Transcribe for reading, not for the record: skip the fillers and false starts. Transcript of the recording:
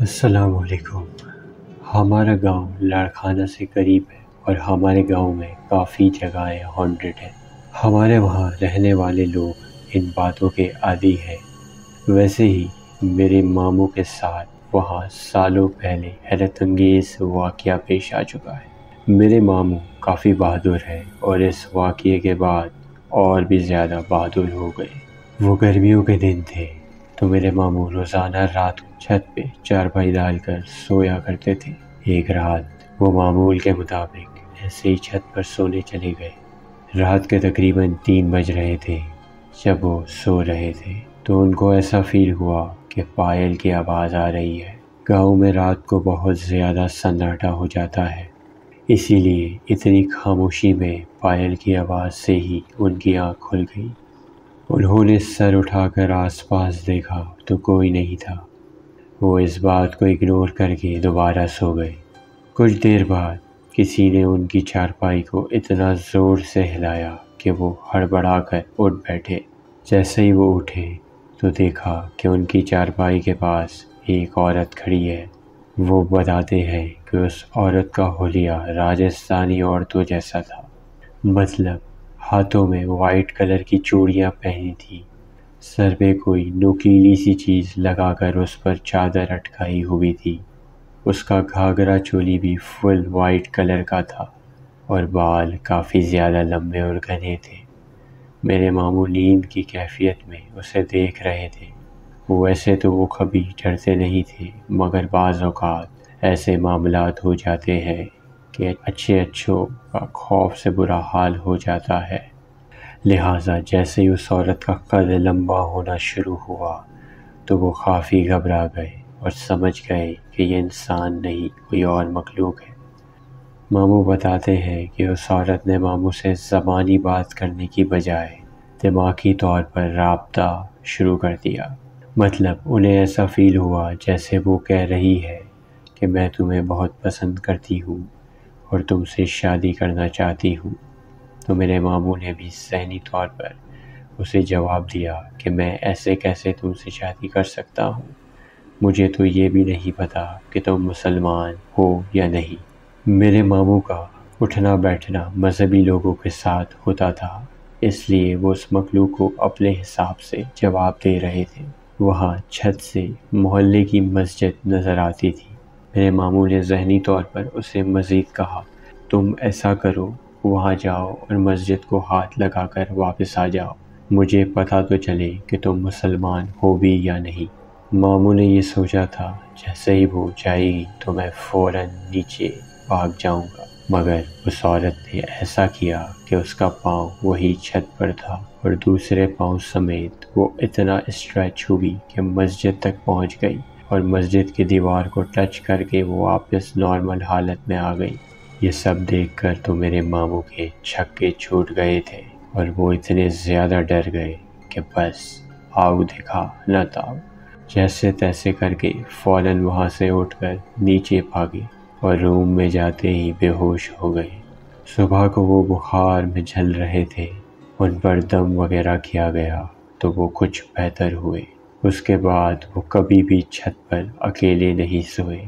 السلام علیکم۔ ہمارا گاؤں لاڑکانہ سے قریب ہے اور ہمارے گاؤں میں کافی جگہیں ہانٹڈ ہیں۔ ہمارے وہاں رہنے والے لوگ ان باتوں کے عادی ہیں۔ ویسے ہی میرے ماموں کے ساتھ وہاں سالوں پہلے حیرت انگیز واقعہ پیش آ چکا ہے۔ میرے ماموں کافی بہادر ہیں اور اس واقعے کے بعد اور بھی زیادہ بہادر ہو گئے۔ وہ گرمیوں کے دن تھے تو میرے ماموں روزانہ رات کو چھت پہ چارپائی ڈال کر سویا کرتے تھے۔ ایک رات وہ معمول کے مطابق ایسے ہی چھت پر سونے چلے گئے۔ رات کے تقریباً 3 بج رہے تھے۔ جب وہ سو رہے تھے تو ان کو ایسا فیل ہوا کہ پائل کی آواز آ رہی ہے۔ گاؤں میں رات کو بہت زیادہ سناٹا ہو جاتا ہے، اسی لیے اتنی خاموشی میں پائل کی آواز سے ہی ان کی آنکھ کھل گئی۔ انہوں نے سر اٹھا کر آس پاس دیکھا تو کوئی نہیں تھا۔ وہ اس بات کو اگنور کر کے دوبارہ سو گئے۔ کچھ دیر بعد کسی نے ان کی چارپائی کو اتنا زور سے ہلایا کہ وہ ہڑبڑا کر اٹھ بیٹھے۔ جیسے ہی وہ اٹھے تو دیکھا کہ ان کی چارپائی کے پاس ایک عورت کھڑی ہے۔ وہ بتاتے ہیں کہ اس عورت کا حلیہ راجستھانی عورتوں جیسا تھا، مطلب ہاتھوں میں وائٹ کلر کی چوڑیاں پہنی تھی، سر پہ کوئی نوکیلی سی چیز لگا کر اس پر چادر اٹکائی ہوئی تھی۔ اس کا گھاگرا چولی بھی فل وائٹ کلر کا تھا اور بال کافی زیادہ لمبے اور گھنے تھے۔ میرے ماموں نیند کی کیفیت میں اسے دیکھ رہے تھے۔ ویسے تو وہ کبھی ڈرتے نہیں تھے، مگر بعض اوقات ایسے معاملات ہو جاتے ہیں کہ اچھوں کا خوف سے برا حال ہو جاتا ہے۔ لہٰذا جیسے ہی اس عورت کا قد لمبا ہونا شروع ہوا تو وہ کافی گھبرا گئے اور سمجھ گئے کہ یہ انسان نہیں کوئی اور مخلوق ہے۔ ماموں بتاتے ہیں کہ اس عورت نے ماموں سے زبانی بات کرنے کی بجائے دماغی طور پر رابطہ شروع کر دیا۔ مطلب انہیں ایسا فیل ہوا جیسے وہ کہہ رہی ہے کہ میں تمہیں بہت پسند کرتی ہوں اور تم سے شادی کرنا چاہتی ہوں۔ تو میرے ماموں نے بھی ذہنی طور پر اسے جواب دیا کہ میں ایسے کیسے تم سے شادی کر سکتا ہوں، مجھے تو یہ بھی نہیں پتا کہ تم مسلمان ہو یا نہیں۔ میرے ماموں کا اٹھنا بیٹھنا مذہبی لوگوں کے ساتھ ہوتا تھا، اس لیے وہ اس مخلوق کو اپنے حساب سے جواب دے رہے تھے۔ وہاں چھت سے محلے کی مسجد نظر آتی تھی۔ میرے ماموں نے ذہنی طور پر اسے مزید کہا، تم ایسا کرو، وہاں جاؤ اور مسجد کو ہاتھ لگا کر واپس آ جاؤ، مجھے پتہ تو چلے کہ تم مسلمان ہو بھی یا نہیں۔ ماموں نے یہ سوچا تھا جیسے ہی وہ جائے گی تو میں فوراً نیچے بھاگ جاؤں گا، مگر اس عورت نے ایسا کیا کہ اس کا پاؤں وہی چھت پر تھا اور دوسرے پاؤں سمیت وہ اتنا اسٹریچ ہوئی کہ مسجد تک پہنچ گئی اور مسجد کی دیوار کو ٹچ کر کے وہ واپس نارمل حالت میں آ گئی۔ یہ سب دیکھ کر تو میرے ماموں کے چھکے چھوٹ گئے تھے اور وہ اتنے زیادہ ڈر گئے کہ بس آؤ دکھا نہ تاؤ، جیسے تیسے کر کے فوراً وہاں سے اٹھ کر نیچے بھاگے اور روم میں جاتے ہی بے ہوش ہو گئے۔ صبح کو وہ بخار میں جل رہے تھے، ان پر دم وغیرہ کیا گیا تو وہ کچھ بہتر ہوئے۔ اس کے بعد وہ کبھی بھی چھت پر اکیلے نہیں سوئے۔